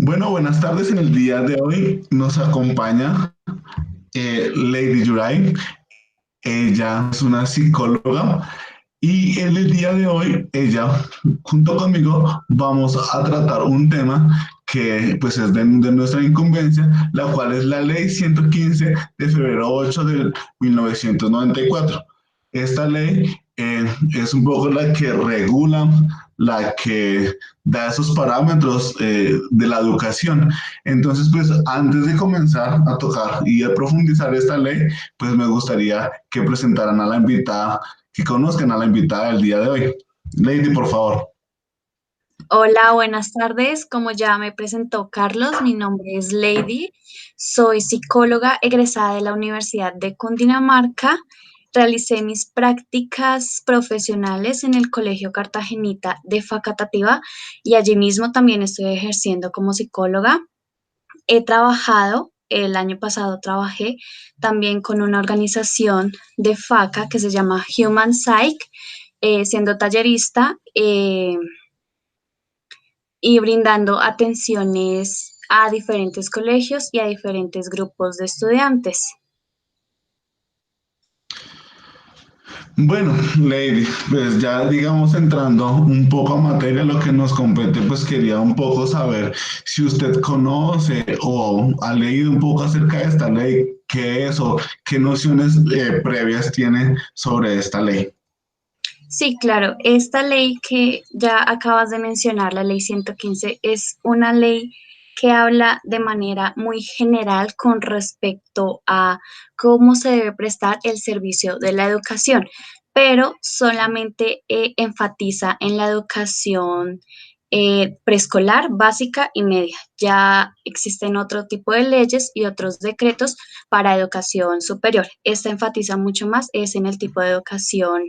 Bueno, buenas tardes. En el día de hoy nos acompaña Lady Yuray. Ella es una psicóloga y en el día de hoy ella, junto conmigo, vamos a tratar un tema que pues es de nuestra incumbencia, la cual es la Ley 115 de febrero 8 del 1994. Esta ley es un poco la que regula, la que da esos parámetros de la educación. Entonces, pues antes de comenzar a tocar y a profundizar esta ley, pues me gustaría que presentaran a la invitada, que conozcan a la invitada del día de hoy. Lady, por favor. Hola, buenas tardes. Como ya me presentó Carlos, mi nombre es Lady. Soy psicóloga egresada de la Universidad de Cundinamarca. Realicé mis prácticas profesionales en el Colegio Cartagenita de Facatativá y allí mismo también estoy ejerciendo como psicóloga. He trabajado, el año pasado trabajé también con una organización de FACA que se llama Human Psych, siendo tallerista. Y brindando atenciones a diferentes colegios y a diferentes grupos de estudiantes. Bueno, Lady, pues ya digamos entrando un poco a materia, lo que nos compete, pues quería un poco saber si usted conoce o ha leído un poco acerca de esta ley, qué es o qué nociones previas tiene sobre esta ley. Sí, claro, esta ley que ya acabas de mencionar, la ley 115, es una ley que habla de manera muy general con respecto a cómo se debe prestar el servicio de la educación, pero solamente enfatiza en la educación preescolar, básica y media. Ya existen otro tipo de leyes y otros decretos para educación superior. Esta enfatiza mucho más es en el tipo de educación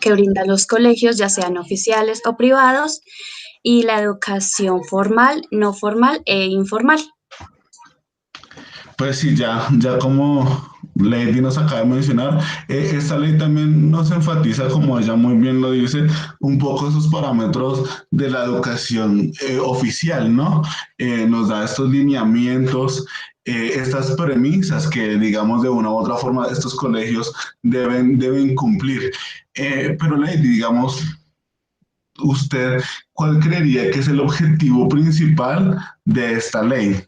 que brindan los colegios, ya sean oficiales o privados, y la educación formal, no formal e informal. Pues sí, ya como Lady nos acaba de mencionar, esta ley también nos enfatiza, como ella muy bien lo dice, un poco esos parámetros de la educación oficial, ¿no? Nos da estos lineamientos, estas premisas que, digamos, de una u otra forma estos colegios deben cumplir. Pero Lady, digamos, usted, ¿cuál creería que es el objetivo principal de esta ley?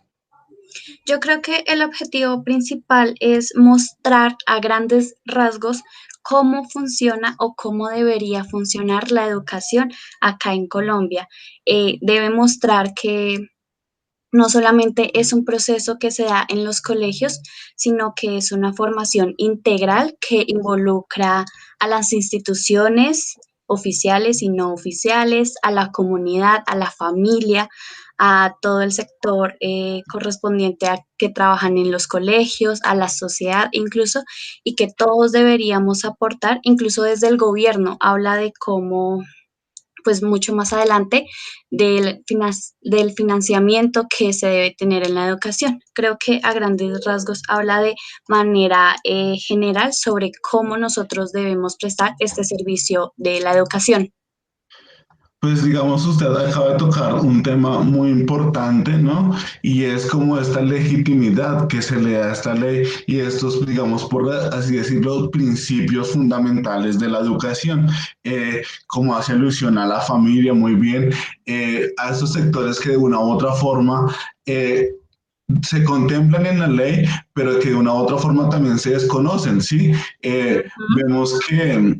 Yo creo que el objetivo principal es mostrar a grandes rasgos cómo funciona o cómo debería funcionar la educación acá en Colombia. Debe mostrar que no solamente es un proceso que se da en los colegios, sino que es una formación integral que involucra a las instituciones oficiales y no oficiales, a la comunidad, a la familia, a todo el sector correspondiente a que trabajan en los colegios, a la sociedad incluso, y que todos deberíamos aportar, incluso desde el gobierno. Habla de cómo pues mucho más adelante del financiamiento que se debe tener en la educación. Creo que a grandes rasgos habla de manera general sobre cómo nosotros debemos prestar este servicio de la educación. Pues digamos, usted acaba de tocar un tema muy importante, ¿no? Y es como esta legitimidad que se le da a esta ley y estos, digamos, por así decirlo, principios fundamentales de la educación, como hace alusión a la familia muy bien, a esos sectores que de una u otra forma se contemplan en la ley, pero que de una u otra forma también se desconocen, ¿sí? Vemos que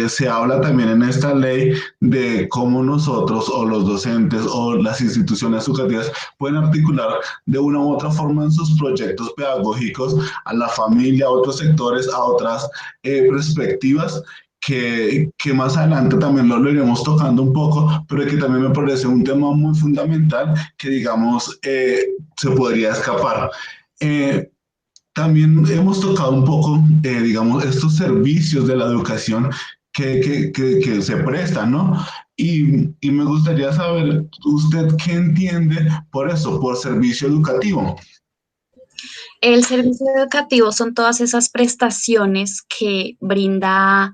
se habla también en esta ley de cómo nosotros o los docentes o las instituciones educativas pueden articular de una u otra forma en sus proyectos pedagógicos a la familia, a otros sectores, a otras perspectivas que más adelante también lo iremos tocando un poco, pero que también me parece un tema muy fundamental que, digamos, se podría escapar. Eh, También hemos tocado un poco, digamos, estos servicios de la educación que se prestan, ¿no? Y me gustaría saber, ¿usted qué entiende por eso, por servicio educativo? El servicio educativo son todas esas prestaciones que brinda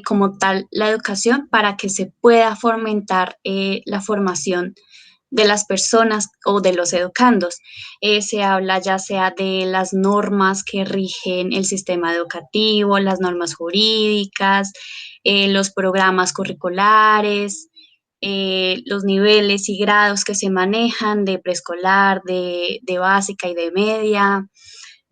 como tal la educación para que se pueda fomentar la formación de las personas o de los educandos. Se habla ya sea de las normas que rigen el sistema educativo, las normas jurídicas, los programas curriculares, los niveles y grados que se manejan de preescolar, de básica y de media,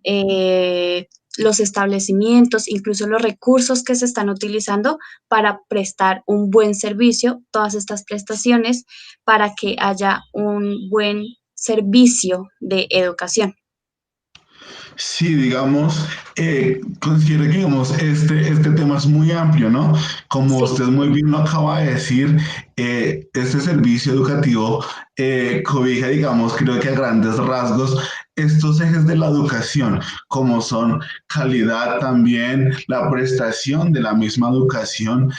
eh, los establecimientos, incluso los recursos que se están utilizando para prestar un buen servicio, todas estas prestaciones para que haya un buen servicio de educación. Sí, digamos, considero que digamos, este tema es muy amplio, ¿no? Como Sí. usted muy bien lo acaba de decir, este servicio educativo cobija, digamos, creo que a grandes rasgos, estos ejes de la educación, como son calidad también, la prestación de la misma educación.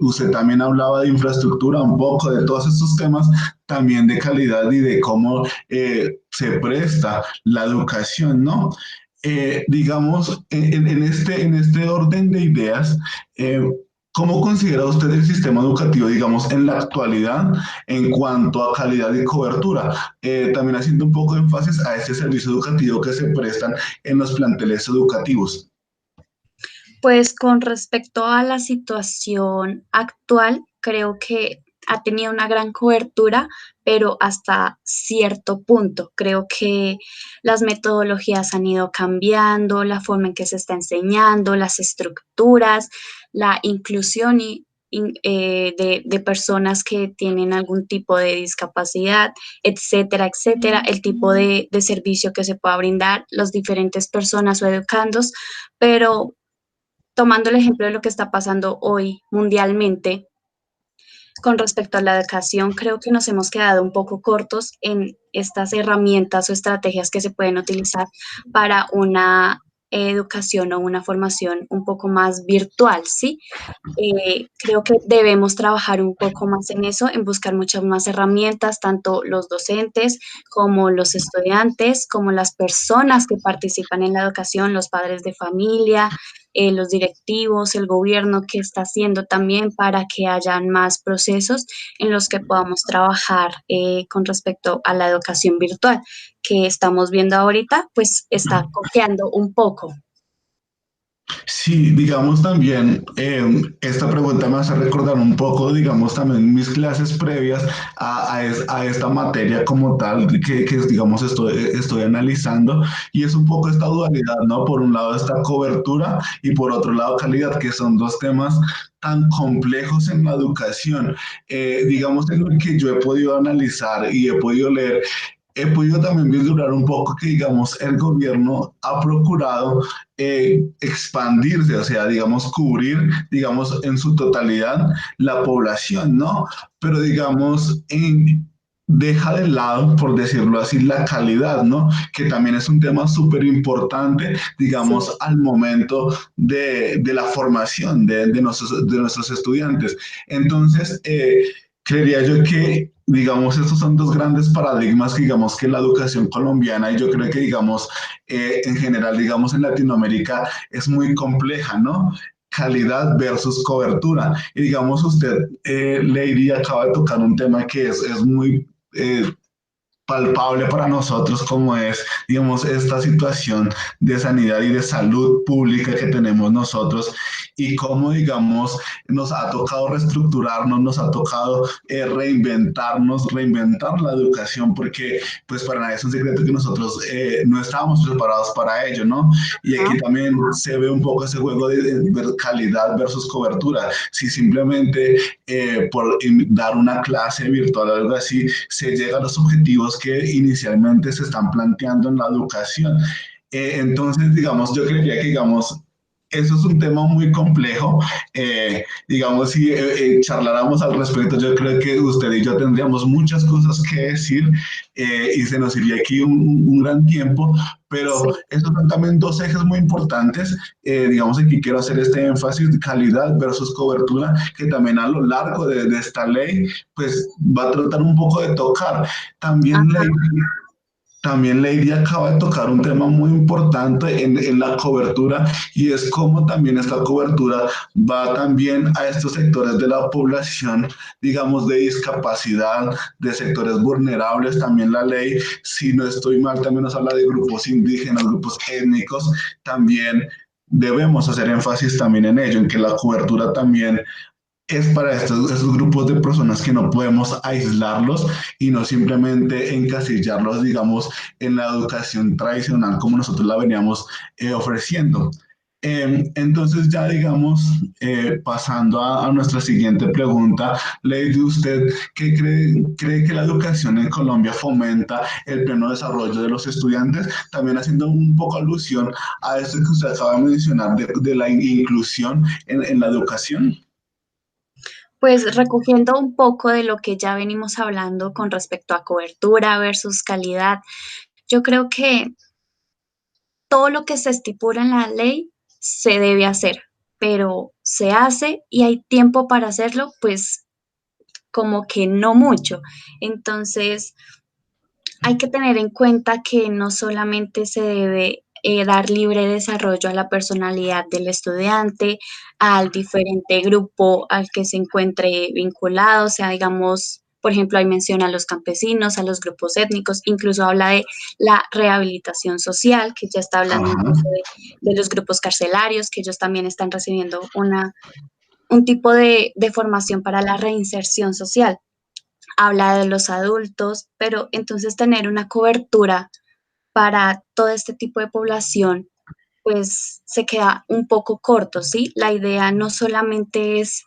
Usted también hablaba de infraestructura, un poco de todos estos temas, también de calidad y de cómo se presta la educación, ¿no? Digamos, en este orden de ideas, eh, ¿cómo considera usted el sistema educativo, digamos, en la actualidad en cuanto a calidad y cobertura? También haciendo un poco de énfasis a este servicio educativo que se prestan en los planteles educativos. Pues con respecto a la situación actual, creo que ha tenido una gran cobertura, pero hasta cierto punto. Creo que las metodologías han ido cambiando, la forma en que se está enseñando, las estructuras, la inclusión de personas que tienen algún tipo de discapacidad, etcétera, etcétera, el tipo de servicio que se pueda brindar, las diferentes personas o educandos, pero tomando el ejemplo de lo que está pasando hoy mundialmente con respecto a la educación, creo que nos hemos quedado un poco cortos en estas herramientas o estrategias que se pueden utilizar para una educación o una formación un poco más virtual, ¿sí? Creo que debemos trabajar un poco más en eso, en buscar muchas más herramientas, tanto los docentes como los estudiantes, como las personas que participan en la educación, los padres de familia, los directivos, el gobierno, que está haciendo también para que hayan más procesos en los que podamos trabajar con respecto a la educación virtual que estamos viendo ahorita, pues está cojeando un poco. Sí, digamos también, esta pregunta me hace recordar un poco, digamos, también mis clases previas a esta materia como tal, digamos, estoy analizando, y es un poco esta dualidad, ¿no? Por un lado esta cobertura y por otro lado calidad, que son dos temas tan complejos en la educación. Digamos, en lo que yo he podido analizar y he podido leer, he podido también vislumbrar un poco que, digamos, el gobierno ha procurado expandirse, o sea, digamos, cubrir, digamos, en su totalidad la población, ¿no? Pero, digamos, deja de lado, por decirlo así, la calidad, ¿no? Que también es un tema súper importante, Sí. digamos, al momento de la formación de nuestros estudiantes. Entonces, creería yo que, digamos, estos son dos grandes paradigmas, digamos, que la educación colombiana y yo creo que, digamos, en general, digamos, en Latinoamérica es muy compleja, ¿no? Calidad versus cobertura. Y digamos, usted, Lady, acaba de tocar un tema que es muy palpable para nosotros como es, digamos, esta situación de sanidad y de salud pública que tenemos nosotros y cómo, digamos, nos ha tocado reestructurarnos, nos ha tocado reinventarnos, reinventar la educación, porque pues para nadie es un secreto que nosotros no estábamos preparados para ello, ¿no? Y aquí Ajá. también se ve un poco ese juego de calidad versus cobertura. Si simplemente por dar una clase virtual o algo así, se llega a los objetivos que inicialmente se están planteando en la educación. Entonces, digamos, yo creería que, digamos, eso es un tema muy complejo. Digamos, si charláramos al respecto, yo creo que usted y yo tendríamos muchas cosas que decir y se nos iría aquí un gran tiempo, pero Sí. estos son también dos ejes muy importantes. Digamos, aquí quiero hacer este énfasis de calidad versus cobertura, que también a lo largo de esta ley, pues va a tratar un poco de tocar. También ley, Ajá. también Lady acaba de tocar un tema muy importante en la cobertura y es cómo también esta cobertura va también a estos sectores de la población, digamos, de discapacidad, de sectores vulnerables. También la ley, si no estoy mal, también nos habla de grupos indígenas, grupos étnicos. También debemos hacer énfasis también en ello, en que la cobertura también es para estos grupos de personas que no podemos aislarlos y no simplemente encasillarlos, digamos, en la educación tradicional como nosotros la veníamos ofreciendo. Entonces ya digamos, pasando a nuestra siguiente pregunta, Lady, ¿usted qué cree que la educación en Colombia fomenta el pleno desarrollo de los estudiantes? También haciendo un poco alusión a esto que usted acaba de mencionar de la inclusión en la educación. Pues recogiendo un poco de lo que ya venimos hablando con respecto a cobertura versus calidad, yo creo que todo lo que se estipula en la ley se debe hacer, pero se hace y hay tiempo para hacerlo, pues como que no mucho. Entonces, hay que tener en cuenta que no solamente se debe dar libre desarrollo a la personalidad del estudiante, al diferente grupo al que se encuentre vinculado, o sea, digamos, por ejemplo, ahí menciona a los campesinos, a los grupos étnicos, incluso habla de la rehabilitación social, que ya está hablando Ajá. incluso de los grupos carcelarios, que ellos también están recibiendo un tipo de formación para la reinserción social, habla de los adultos, pero entonces tener una cobertura para todo este tipo de población, pues se queda un poco corto, ¿sí? La idea no solamente es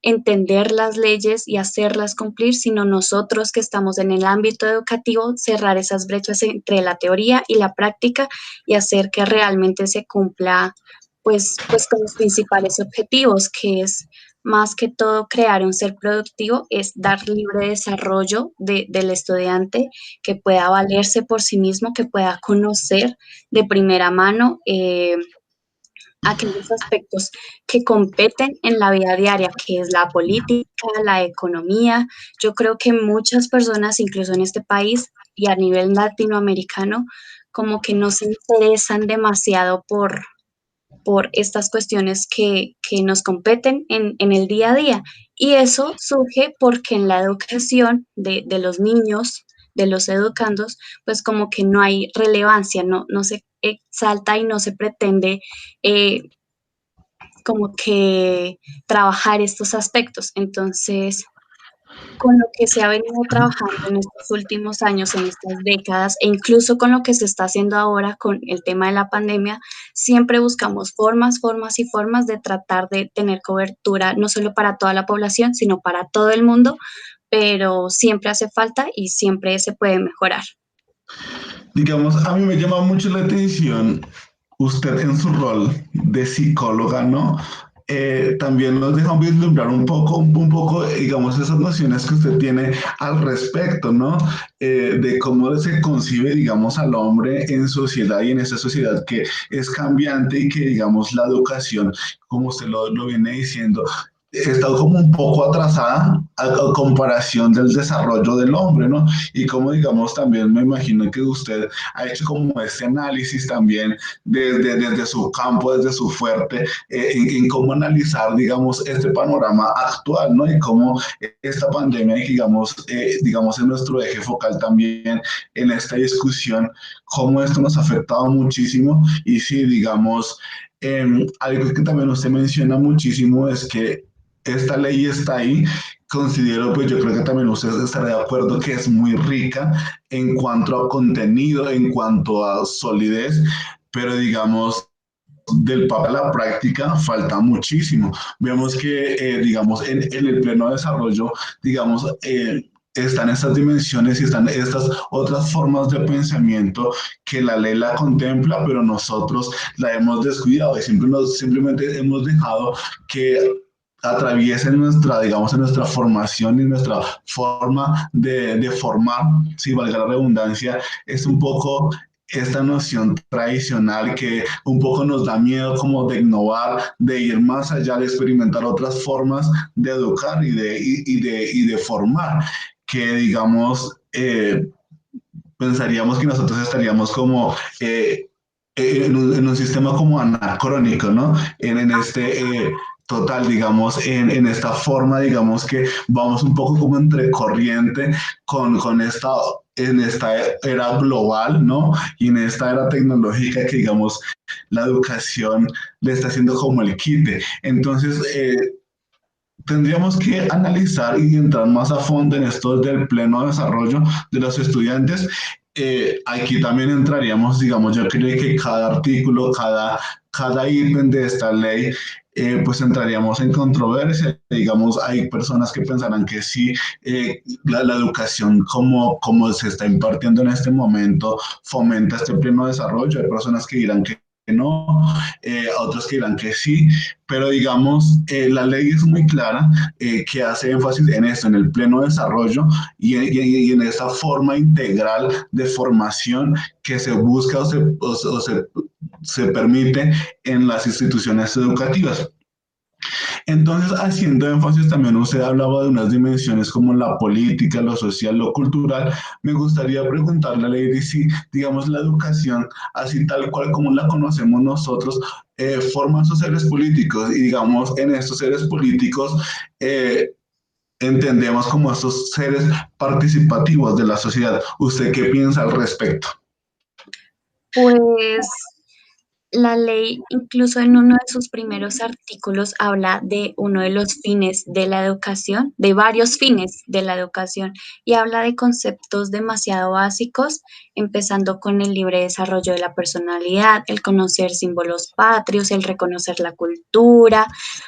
entender las leyes y hacerlas cumplir, sino nosotros que estamos en el ámbito educativo, cerrar esas brechas entre la teoría y la práctica y hacer que realmente se cumpla pues con los principales objetivos, que es más que todo crear un ser productivo, es dar libre desarrollo del estudiante, que pueda valerse por sí mismo, que pueda conocer de primera mano aquellos aspectos que competen en la vida diaria, que es la política, la economía. Yo creo que muchas personas, incluso en este país y a nivel latinoamericano, como que no se interesan demasiado por estas cuestiones que nos competen en el día a día. Y eso surge porque en la educación de los niños, de los educandos, pues como que no hay relevancia, no se exalta y no se pretende eh, como que trabajar estos aspectos. Entonces, con lo que se ha venido trabajando en estos últimos años, en estas décadas, e incluso con lo que se está haciendo ahora con el tema de la pandemia, siempre buscamos formas y formas de tratar de tener cobertura, no solo para toda la población, sino para todo el mundo, pero siempre hace falta y siempre se puede mejorar. Digamos, a mí me llama mucho la atención usted en su rol de psicóloga, ¿no? También nos deja vislumbrar un poco, digamos, esas nociones que usted tiene al respecto, ¿no? De cómo se concibe, digamos, al hombre en sociedad y en esa sociedad que es cambiante y que, digamos, la educación, como usted lo viene diciendo, está como un poco atrasada a comparación del desarrollo del hombre, ¿no? Y como digamos también me imagino que usted ha hecho como este análisis también desde su campo, desde su fuerte, en cómo analizar, digamos, este panorama actual, ¿no? Y cómo esta pandemia, digamos, en nuestro eje focal también en esta discusión, cómo esto nos ha afectado muchísimo y sí, digamos, algo que también usted menciona muchísimo es que esta ley está ahí. Considero, pues yo creo que también usted estará de acuerdo que es muy rica en cuanto a contenido, en cuanto a solidez, pero digamos, del papel a la práctica falta muchísimo. Vemos que, digamos, en el pleno desarrollo, digamos, están estas dimensiones y están estas otras formas de pensamiento que la ley la contempla, pero nosotros la hemos descuidado y simplemente hemos dejado que atraviesen nuestra, digamos, en nuestra formación y nuestra forma de formar, si valga la redundancia, es un poco esta noción tradicional que un poco nos da miedo como de innovar, de ir más allá, de experimentar otras formas de educar y de formar, que digamos, pensaríamos que nosotros estaríamos como en un sistema como anacrónico, ¿no? En este total, digamos, en esta forma, digamos que vamos un poco como entre corriente con esta, en esta era global, ¿no? Y en esta era tecnológica que, digamos, la educación le está haciendo como el quite. Entonces, tendríamos que analizar y entrar más a fondo en esto del pleno desarrollo de los estudiantes. Aquí también entraríamos, digamos, yo creo que cada artículo, cada ítem de esta ley, pues entraríamos en controversia. Digamos, hay personas que pensarán que sí, la educación como se está impartiendo en este momento fomenta este pleno desarrollo. Hay personas que dirán que no, otros que dirán que sí, pero digamos, la ley es muy clara que hace énfasis en esto, en el pleno desarrollo y en esa forma integral de formación que se busca se permite en las instituciones educativas. Entonces, haciendo énfasis también, usted hablaba de unas dimensiones como la política, lo social, lo cultural. Me gustaría preguntarle a Lady si, digamos, la educación, así tal cual como la conocemos nosotros, forma sus seres políticos y, digamos, en estos seres políticos entendemos como estos seres participativos de la sociedad. ¿Usted qué piensa al respecto? Pues la ley, incluso en uno de sus primeros artículos, habla de uno de los fines de la educación, de varios fines de la educación, y habla de conceptos demasiado básicos, empezando con el libre desarrollo de la personalidad, el conocer símbolos patrios, el reconocer la cultura,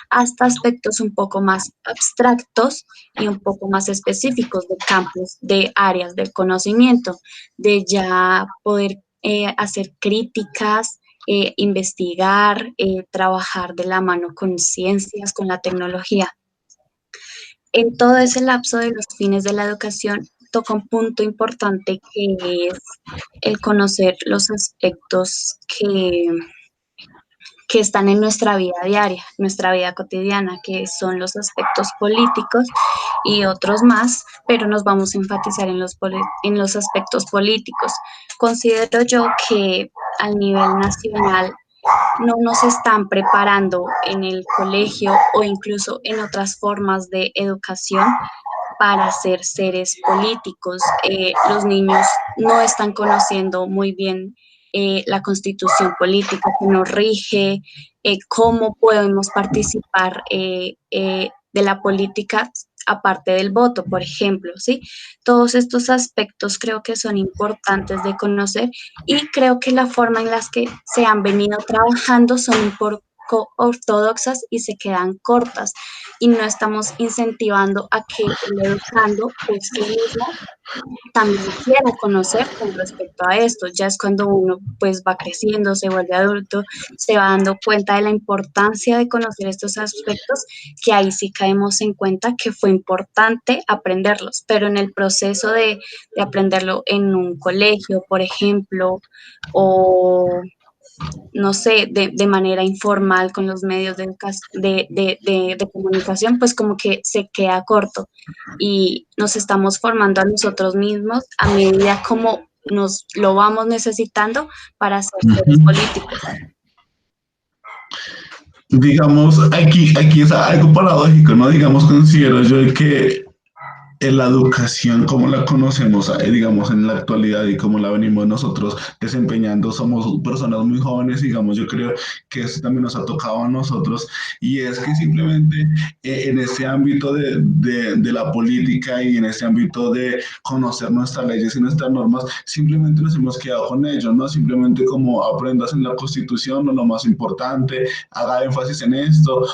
hasta aspectos un poco más abstractos y un poco más específicos de campos, de áreas del conocimiento, de ya poder hacer críticas, investigar, trabajar de la mano con ciencias, con la tecnología. En todo ese lapso de los fines de la educación, toca un punto importante que es el conocer los aspectos que están en nuestra vida diaria, nuestra vida cotidiana, que son los aspectos políticos y otros más, pero nos vamos a enfatizar en los aspectos políticos. Considero yo que al nivel nacional no nos están preparando en el colegio o incluso en otras formas de educación para ser seres políticos. Los niños no están conociendo muy bien la constitución política que nos rige, cómo podemos participar de la política aparte del voto, por ejemplo, ¿sí? Todos estos aspectos creo que son importantes de conocer y creo que la forma en las que se han venido trabajando son un poco ortodoxas y se quedan cortas y no estamos incentivando a que el educando por sí mismo también quiera conocer con respecto a esto. Ya es cuando uno pues va creciendo, se vuelve adulto, se va dando cuenta de la importancia de conocer estos aspectos, que ahí sí caemos en cuenta que fue importante aprenderlos, pero en el proceso de aprenderlo en un colegio, por ejemplo, o no sé, de manera informal con los medios de comunicación, pues como que se queda corto y nos estamos formando a nosotros mismos a medida como nos lo vamos necesitando para ser seres Uh-huh. políticos. Digamos, aquí es algo paradójico, ¿no? Digamos, considero yo que en la educación como la conocemos, digamos, en la actualidad y como la venimos nosotros desempeñando, somos personas muy jóvenes, digamos, yo creo que eso también nos ha tocado a nosotros y es que simplemente en este ámbito de la política y en este ámbito de conocer nuestras leyes y nuestras normas, simplemente nos hemos quedado con ello, ¿no? Simplemente como aprendas en la Constitución, no lo más importante, haga énfasis en esto,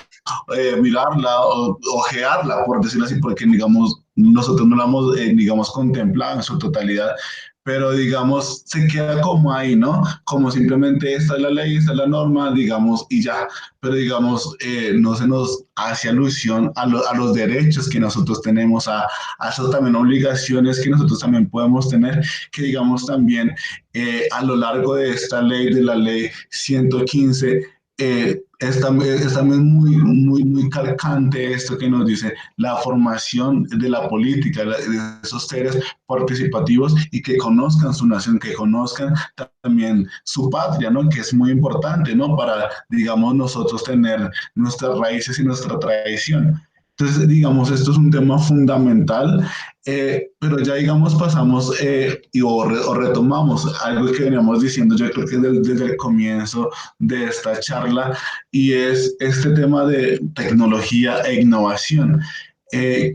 mirarla o ojearla, por decirlo así, porque digamos, nosotros no la hemos, digamos, contemplado en su totalidad, pero digamos, se queda como ahí, ¿no? Como simplemente esta es la ley, esta es la norma, digamos, y ya, pero digamos, no se nos hace alusión a los derechos que nosotros tenemos, a esas también obligaciones que nosotros también podemos tener, que digamos también a lo largo de esta ley, de la ley 115, es también muy calcante esto que nos dice la formación de la política, de esos seres participativos y que conozcan su nación, que conozcan también su patria, ¿no? Que es muy importante, ¿no? Para, digamos, nosotros tener nuestras raíces y nuestra tradición. Entonces, digamos, esto es un tema fundamental, pero ya, digamos, pasamos o retomamos algo que veníamos diciendo, yo creo que desde el comienzo de esta charla, y es este tema de tecnología e innovación.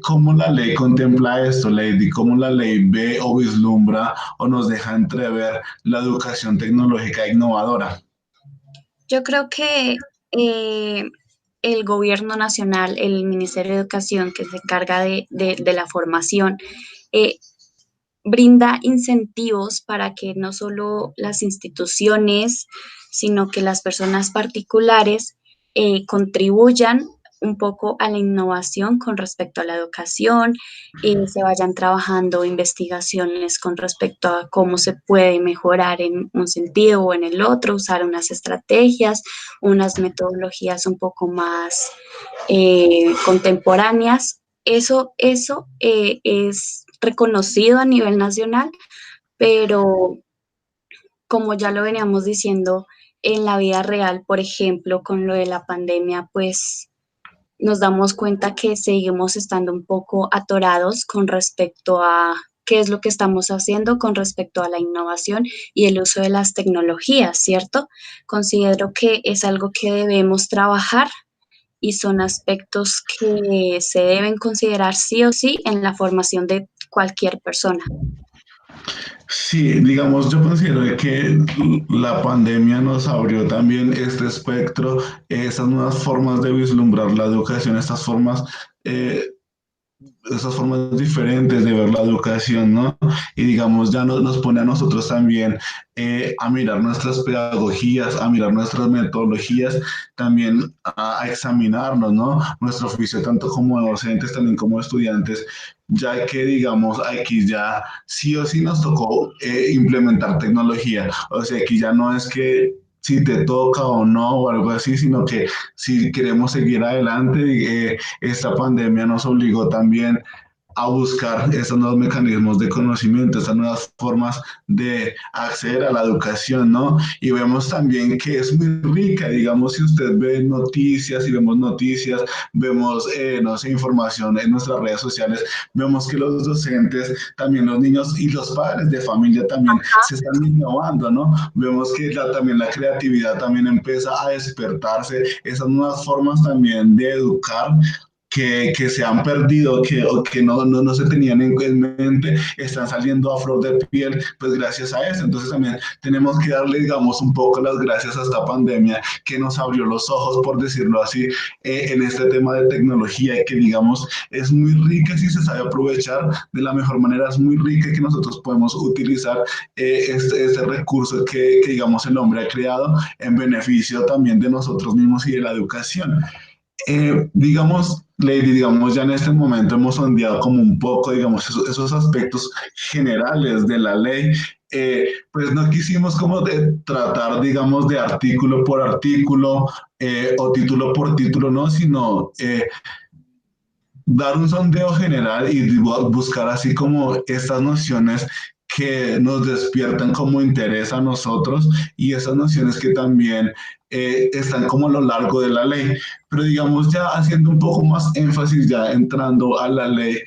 ¿Cómo la ley contempla esto, Lady? ¿Cómo la ley ve o vislumbra o nos deja entrever la educación tecnológica e innovadora? Yo creo que eh, el gobierno nacional, el Ministerio de Educación, que se encarga de la formación, eh, brinda incentivos para que no solo las instituciones, sino que las personas particulares contribuyan un poco a la innovación con respecto a la educación, se vayan trabajando investigaciones con respecto a cómo se puede mejorar en un sentido o en el otro, usar unas estrategias, unas metodologías un poco más contemporáneas. Eso es reconocido a nivel nacional, pero como ya lo veníamos diciendo en la vida real, por ejemplo, con lo de la pandemia, pues nos damos cuenta que seguimos estando un poco atorados con respecto a qué es lo que estamos haciendo con respecto a la innovación y el uso de las tecnologías, ¿cierto? Considero que es algo que debemos trabajar y son aspectos que se deben considerar sí o sí en la formación de cualquier persona. Sí, digamos, yo considero que la pandemia nos abrió también este espectro, esas nuevas formas de vislumbrar la educación, eh, estas formas diferentes de ver la educación, ¿no? Y digamos, ya nos pone a nosotros también a mirar nuestras pedagogías, a mirar nuestras metodologías, también a examinarnos, ¿no? Nuestro oficio, tanto como docentes, también como estudiantes, ya que, digamos, aquí ya sí o sí nos tocó implementar tecnología. O sea, aquí ya no es que si te toca o no o algo así, sino que si queremos seguir adelante, esta pandemia nos obligó también a buscar esos nuevos mecanismos de conocimiento, esas nuevas formas de acceder a la educación, ¿no? Y vemos también que es muy rica, digamos, si usted ve noticias, si vemos noticias, vemos, no sé, información en nuestras redes sociales, vemos que los docentes, también los niños y los padres de familia también se están innovando, ¿no? Vemos que también la creatividad también empieza a despertarse, esas nuevas formas también de educar que se han perdido, o que no se tenían en mente, están saliendo a flor de piel, pues gracias a eso. Entonces también tenemos que darle, digamos, un poco las gracias a esta pandemia que nos abrió los ojos, por decirlo así, en este tema de tecnología y que, digamos, es muy rica si se sabe aprovechar de la mejor manera, es muy rica que nosotros podemos utilizar este recurso que, digamos, el hombre ha creado en beneficio también de nosotros mismos y de la educación. Digamos, Lady, digamos, ya en este momento hemos sondeado como un poco, digamos, esos aspectos generales de la ley. Pues no quisimos como de tratar, digamos, de artículo por artículo o título por título, no, sino dar un sondeo general y buscar así como estas nociones que nos despiertan como interés a nosotros y esas nociones que también están como a lo largo de la ley. Pero digamos ya haciendo un poco más énfasis, ya entrando a la ley,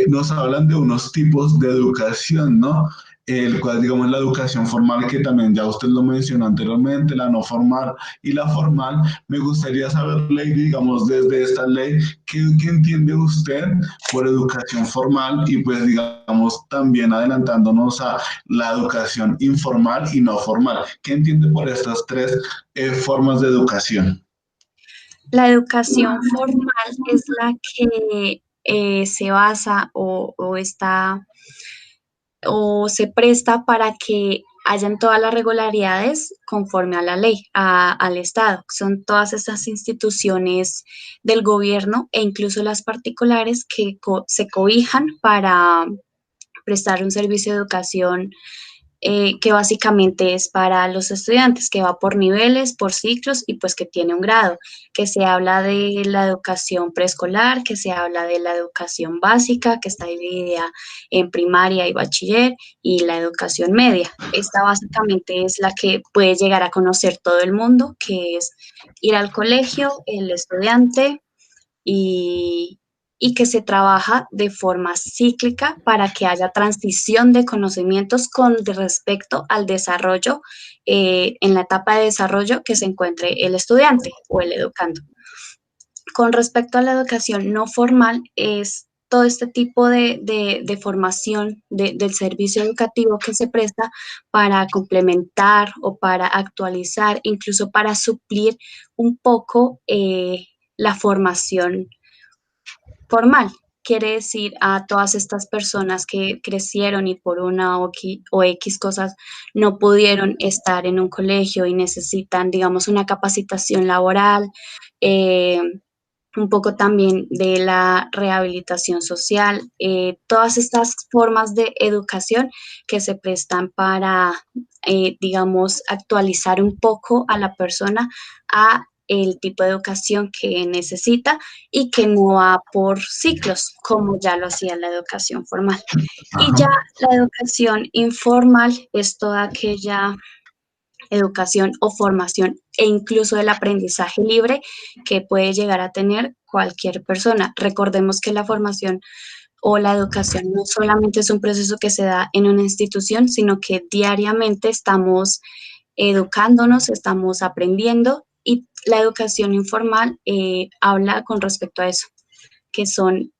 nos hablan de unos tipos de educación, ¿no? El cual, digamos, la educación formal, que también ya usted lo mencionó anteriormente, la no formal y la formal. Me gustaría saber, Lady, digamos, desde esta ley, ¿qué entiende usted por educación formal? Y pues, digamos, también adelantándonos a la educación informal y no formal. ¿Qué entiende por estas tres formas de educación? La educación formal es la que se basa o está o se presta para que hayan todas las regularidades conforme a la ley, al Estado. Son todas esas instituciones del gobierno e incluso las particulares que se cobijan para prestar un servicio de educación que básicamente es para los estudiantes, que va por niveles, por ciclos y pues que tiene un grado, que se habla de la educación preescolar, que se habla de la educación básica, que está dividida en primaria y bachiller, y la educación media. Esta básicamente es la que puede llegar a conocer todo el mundo, que es ir al colegio, el estudiante y, y que se trabaja de forma cíclica para que haya transición de conocimientos con respecto al desarrollo, en la etapa de desarrollo que se encuentre el estudiante o el educando. Con respecto a la educación no formal, es todo este tipo de formación del servicio educativo que se presta para complementar o para actualizar, incluso para suplir un poco la formación formal. Quiere decir a todas estas personas que crecieron y por una o X cosas no pudieron estar en un colegio y necesitan, digamos, una capacitación laboral, eh, un poco también de la rehabilitación social, todas estas formas de educación que se prestan para, digamos, actualizar un poco a la persona a el tipo de educación que necesita y que no va por ciclos, como ya lo hacía la educación formal. Y Ajá. ya la educación informal es toda aquella educación o formación e incluso el aprendizaje libre que puede llegar a tener cualquier persona. Recordemos que la formación o la educación no solamente es un proceso que se da en una institución, sino que diariamente estamos educándonos, estamos aprendiendo y la educación informal habla con respecto a eso, que son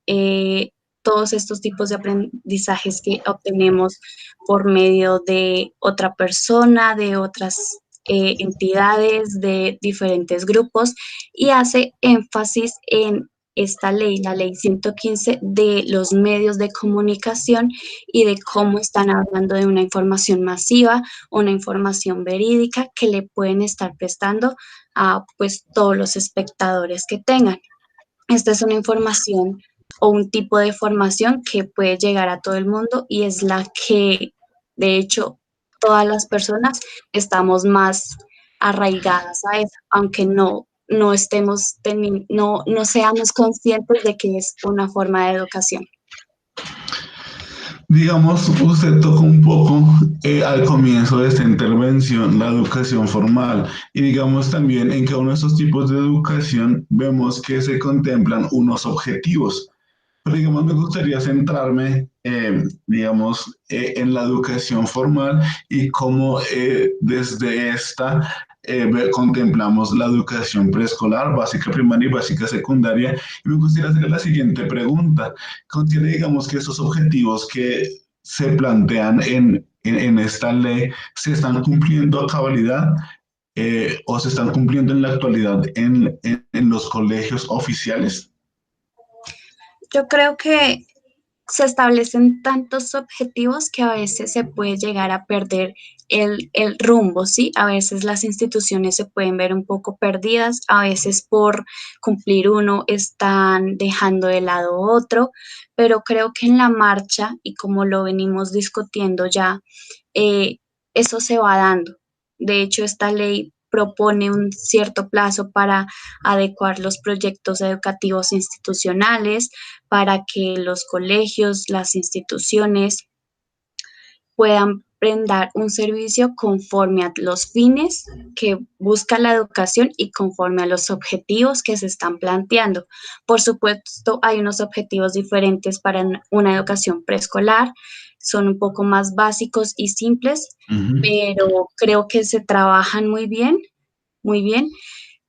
todos estos tipos de aprendizajes que obtenemos por medio de otra persona, de otras entidades, de diferentes grupos, y hace énfasis en esta ley, la ley 115, de los medios de comunicación y de cómo están hablando de una información masiva, una información verídica que le pueden estar prestando a pues todos los espectadores que tengan. Esta es una información o un tipo de formación que puede llegar a todo el mundo y es la que, de hecho, todas las personas estamos más arraigadas a eso, aunque no estemos, no seamos conscientes de que es una forma de educación. Digamos, usted tocó un poco al comienzo de esta intervención la educación formal y digamos también en cada uno de estos tipos de educación vemos que se contemplan unos objetivos. Pero digamos, me gustaría centrarme, digamos, en la educación formal y cómo desde esta contemplamos la educación preescolar, básica primaria y básica secundaria. Y me gustaría hacer la siguiente pregunta. Contiene, digamos, que esos objetivos que se plantean en esta ley se están cumpliendo a cabalidad o se están cumpliendo en la actualidad en los colegios oficiales. Yo creo que se establecen tantos objetivos que a veces se puede llegar a perder el rumbo, ¿sí? A veces las instituciones se pueden ver un poco perdidas, a veces por cumplir uno están dejando de lado otro, pero creo que en la marcha, y como lo venimos discutiendo ya, eh, eso se va dando. De hecho, esta ley propone un cierto plazo para adecuar los proyectos educativos institucionales, para que los colegios, las instituciones puedan brindar un servicio conforme a los fines que busca la educación y conforme a los objetivos que se están planteando. Por supuesto, hay unos objetivos diferentes para una educación preescolar, son un poco más básicos y simples, Ujú. pero creo que se trabajan muy bien, muy bien.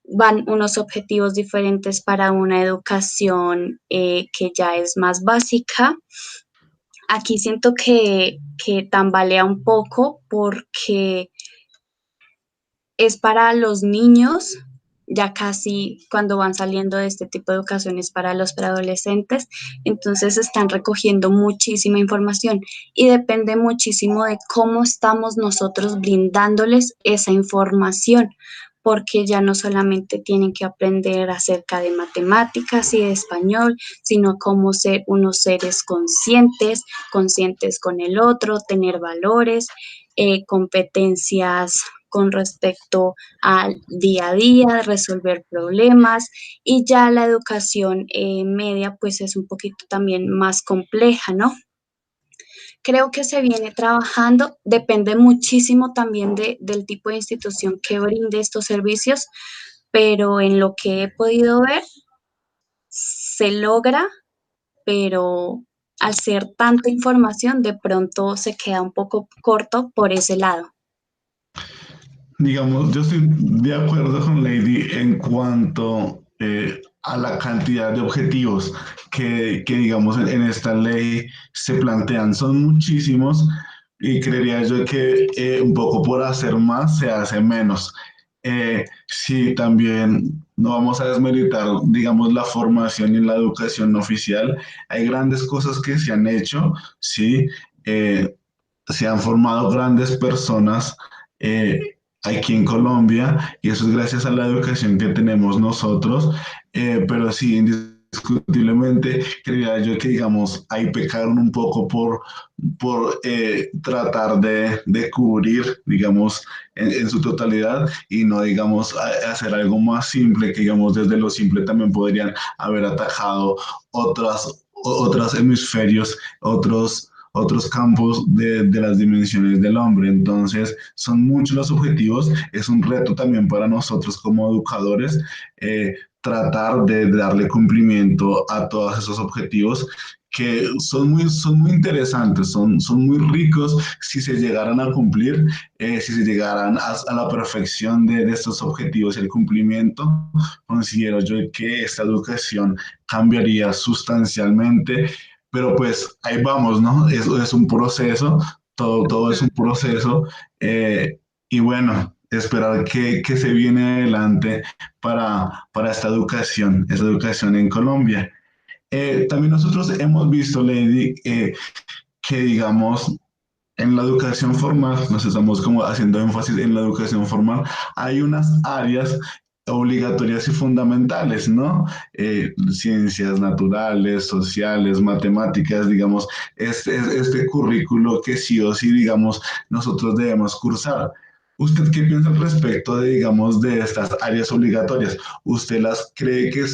Van unos objetivos diferentes para una educación que ya es más básica. Aquí siento que tambalea un poco porque es para los niños, ya casi cuando van saliendo de este tipo de educaciones para los preadolescentes, entonces están recogiendo muchísima información y depende muchísimo de cómo estamos nosotros brindándoles esa información, porque ya no solamente tienen que aprender acerca de matemáticas y de español, sino cómo ser unos seres conscientes, conscientes con el otro, tener valores. competencias con respecto al día a día, resolver problemas, y ya la educación media pues es un poquito también más compleja, ¿no? Creo que se viene trabajando, depende muchísimo también del tipo de institución que brinde estos servicios, pero en lo que he podido ver, se logra, pero al ser tanta información, de pronto se queda un poco corto por ese lado. Digamos, yo estoy de acuerdo con Lady en cuanto a la cantidad de objetivos que digamos, en esta ley se plantean. Son muchísimos y creería yo que un poco por hacer más se hace menos. Sí, también no vamos a desmeritar, digamos, la formación y la educación oficial. Hay grandes cosas que se han hecho, sí, eh, se han formado grandes personas aquí en Colombia y eso es gracias a la educación que tenemos nosotros, pero sí, indiscutiblemente creía yo que, digamos, ahí pecaron un poco por tratar de cubrir, digamos, en su totalidad y no, digamos, hacer algo más simple, que, digamos, desde lo simple también podrían haber atajado otros hemisferios, otros campos de las dimensiones del hombre. Entonces, son muchos los objetivos. Es un reto también para nosotros como educadores tratar de darle cumplimiento a todos esos objetivos que son muy interesantes, son muy ricos si se llegaran a cumplir, si se llegaran a la perfección de estos objetivos y el cumplimiento, considero yo que esta educación cambiaría sustancialmente, pero pues ahí vamos, ¿no? Eso es un proceso, todo es un proceso, y bueno, esperar que se viene adelante para esta educación en Colombia. También nosotros hemos visto, Lady, que digamos, en la educación formal, nos estamos como haciendo énfasis en la educación formal, hay unas áreas obligatorias y fundamentales, ¿no? Ciencias naturales, sociales, matemáticas, digamos, este currículo que sí o sí, digamos, nosotros debemos cursar. ¿Usted qué piensa al respecto de, digamos, de estas áreas obligatorias? ¿Usted las cree que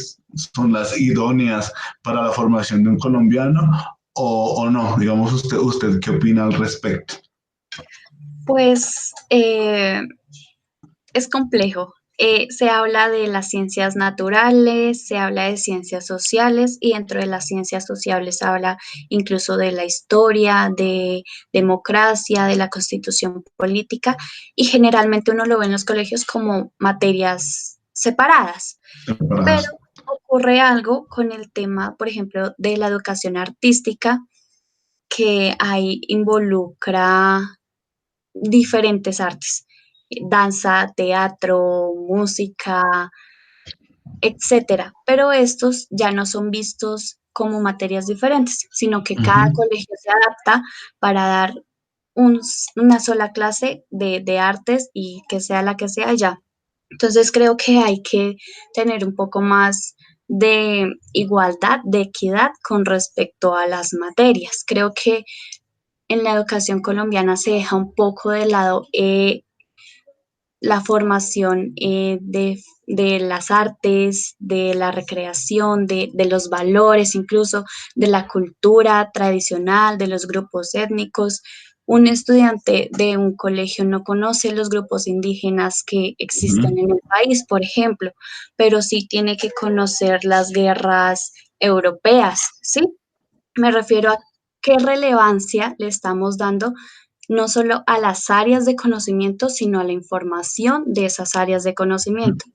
son las idóneas para la formación de un colombiano o no? Digamos, usted qué opina al respecto. Pues es complejo. Se habla de las ciencias naturales, se habla de ciencias sociales, y dentro de las ciencias sociales se habla incluso de la historia, de democracia, de la constitución política, y generalmente uno lo ve en los colegios como materias separadas. Pero ocurre algo con el tema, por ejemplo, de la educación artística, que ahí involucra diferentes artes: danza, teatro, música, etcétera. Pero estos ya no son vistos como materias diferentes, sino que cada Ujú. colegio se adapta para dar una sola clase de artes, y que sea la que sea ya. Entonces creo que hay que tener un poco más de igualdad, de equidad con respecto a las materias. Creo que en la educación colombiana se deja un poco de lado la formación de las artes, de la recreación, de los valores, incluso de la cultura tradicional, de los grupos étnicos. Un estudiante de un colegio no conoce los grupos indígenas que existen Ujú. en el país, por ejemplo, pero sí tiene que conocer las guerras europeas, ¿sí? Me refiero a qué relevancia le estamos dando no solo a las áreas de conocimiento, sino a la información de esas áreas de conocimiento.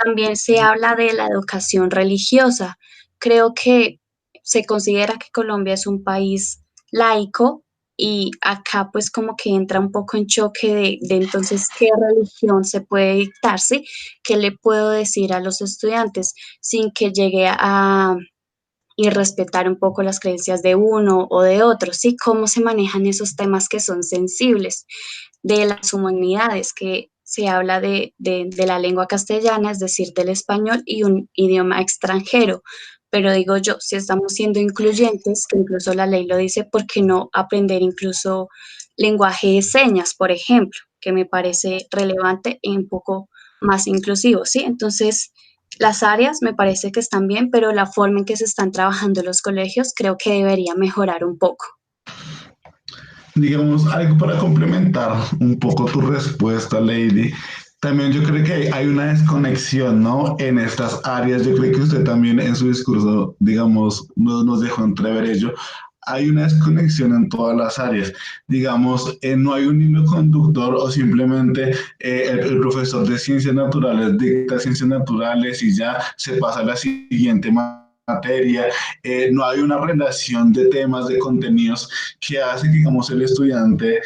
También se habla de la educación religiosa. Creo que se considera que Colombia es un país laico, y acá pues como que entra un poco en choque de entonces qué religión se puede dictar, ¿sí? ¿Qué le puedo decir a los estudiantes sin que llegue y respetar un poco las creencias de uno o de otro? ¿Sí? ¿Cómo se manejan esos temas que son sensibles? De las humanidades, que se habla de la lengua castellana, es decir, del español y un idioma extranjero. Pero digo yo, si estamos siendo incluyentes, que incluso la ley lo dice, ¿por qué no aprender incluso lenguaje de señas, por ejemplo, que me parece relevante y un poco más inclusivo, ¿sí? Entonces, las áreas me parece que están bien, pero la forma en que se están trabajando los colegios creo que debería mejorar un poco. Digamos, algo para complementar un poco tu respuesta, Lady. También yo creo que hay una desconexión, ¿no? En estas áreas. Yo creo que usted también en su discurso, digamos, nos dejó entrever ello. Hay una desconexión en todas las áreas. Digamos, no hay un hilo conductor o simplemente el profesor de ciencias naturales dicta ciencias naturales y ya se pasa a la siguiente materia. No hay una relación de temas, de contenidos que hace que, digamos, el estudiante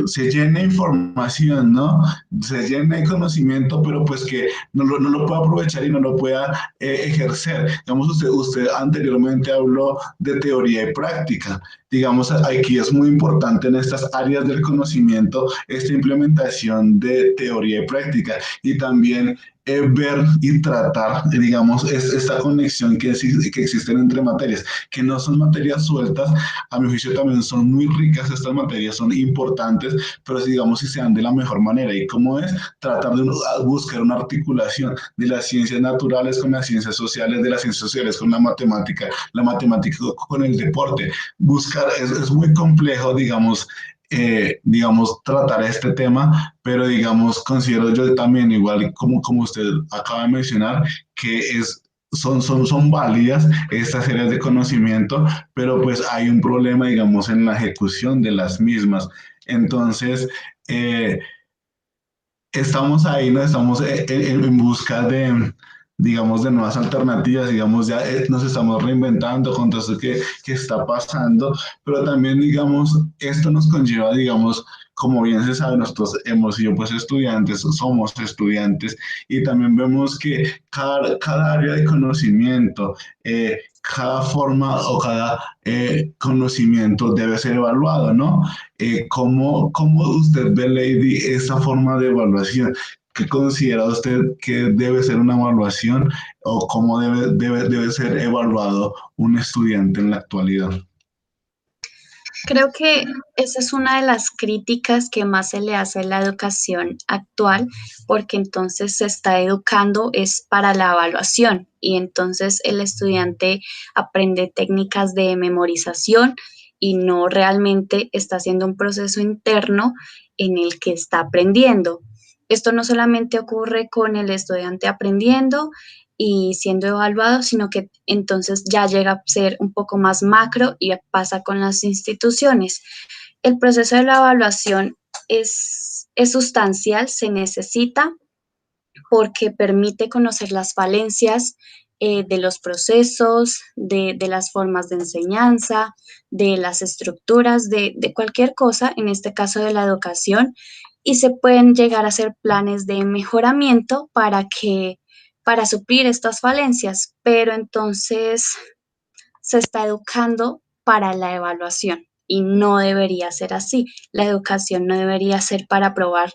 se llene de información, ¿no? Se llene de conocimiento, pero pues que no lo pueda aprovechar y no lo pueda ejercer. Digamos, usted anteriormente habló de teoría y práctica. Digamos, aquí es muy importante en estas áreas del conocimiento esta implementación de teoría y práctica y también ver y tratar, digamos, esta conexión que existen entre materias, que no son materias sueltas, a mi juicio también son muy ricas estas materias, son importantes, pero digamos si se dan de la mejor manera. ¿Y cómo es? Tratar de buscar una articulación de las ciencias naturales con las ciencias sociales, de las ciencias sociales con la matemática con el deporte. Buscar, es muy complejo, digamos, tratar este tema, pero digamos, considero yo también, igual como usted acaba de mencionar, que son válidas estas áreas de conocimiento, pero pues hay un problema, digamos, en la ejecución de las mismas. Entonces, eh, estamos ahí, ¿no? Estamos en busca de, digamos, de nuevas alternativas, digamos, ya nos estamos reinventando con todo esto que está pasando, pero también, digamos, esto nos conlleva, digamos, como bien se sabe, nosotros hemos sido pues estudiantes, somos estudiantes, y también vemos que cada área de conocimiento, cada forma o cada conocimiento debe ser evaluado, ¿no? ¿Cómo usted ve, Lady, esa forma de evaluación? ¿Qué considera usted que debe ser una evaluación o cómo debe ser evaluado un estudiante en la actualidad? Creo que esa es una de las críticas que más se le hace a la educación actual, porque entonces se está educando es para la evaluación y entonces el estudiante aprende técnicas de memorización y no realmente está haciendo un proceso interno en el que está aprendiendo. Esto no solamente ocurre con el estudiante aprendiendo y siendo evaluado, sino que entonces ya llega a ser un poco más macro y pasa con las instituciones. El proceso de la evaluación es sustancial, se necesita porque permite conocer las falencias de los procesos, de las formas de enseñanza, de las estructuras, de cualquier cosa, en este caso de la educación, y se pueden llegar a hacer planes de mejoramiento para suplir estas falencias, pero entonces se está educando para la evaluación y no debería ser así. La educación no debería ser para probar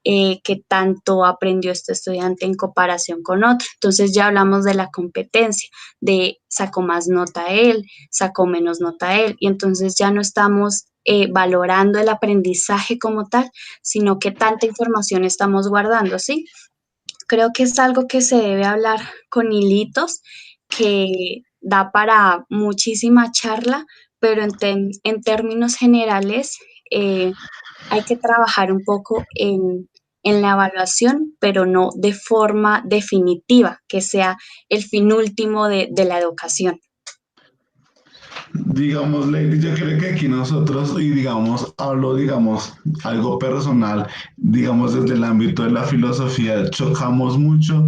qué tanto aprendió este estudiante en comparación con otro. Entonces ya hablamos de la competencia, de sacó más nota él, sacó menos nota él, y entonces ya no estamos valorando el aprendizaje como tal, sino que tanta información estamos guardando, ¿sí? Creo que es algo que se debe hablar con hilitos, que da para muchísima charla, pero en términos generales hay que trabajar un poco en la evaluación, pero no de forma definitiva, que sea el fin último de la educación. Digamos, Lady, yo creo que aquí nosotros, y digamos, hablo, digamos, algo personal, digamos, desde el ámbito de la filosofía, chocamos mucho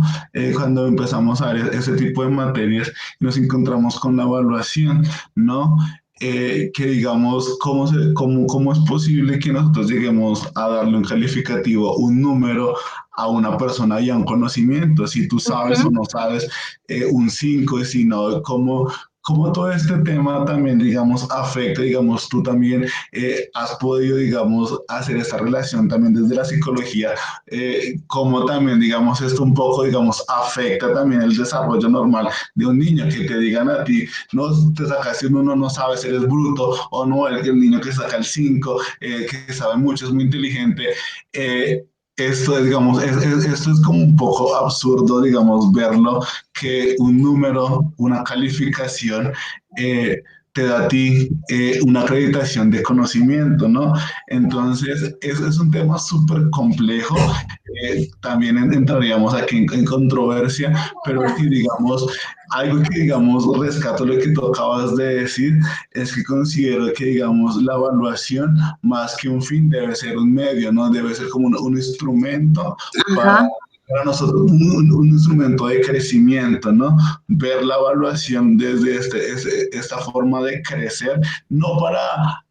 cuando empezamos a ver ese tipo de materias y nos encontramos con la evaluación, ¿no? Que digamos, ¿cómo es posible que nosotros lleguemos a darle un calificativo, un número a una persona y a un conocimiento? Si tú sabes o Ujú. no sabes un 5, si no, ¿cómo? cómo todo este tema también, digamos, afecta, digamos, tú también has podido, digamos, hacer esta relación también desde la psicología, cómo también, digamos, esto un poco, digamos, afecta también el desarrollo normal de un niño, que te digan a ti, no te sacaste un uno, no sabes, eres bruto, o no, el niño que saca el 5, que sabe mucho, es muy inteligente. Esto es, digamos, esto es como un poco absurdo, digamos, verlo, que un número, una calificación, te da a ti una acreditación de conocimiento, ¿no? Entonces, es un tema súper complejo. También entraríamos aquí en controversia, pero sí, digamos, algo que, digamos, rescato lo que tú acabas de decir, es que considero que, digamos, la evaluación, más que un fin, debe ser un medio, ¿no? Debe ser como un instrumento para, Ajá. para nosotros, un instrumento de crecimiento, ¿no? Ver la evaluación desde esta forma de crecer, no para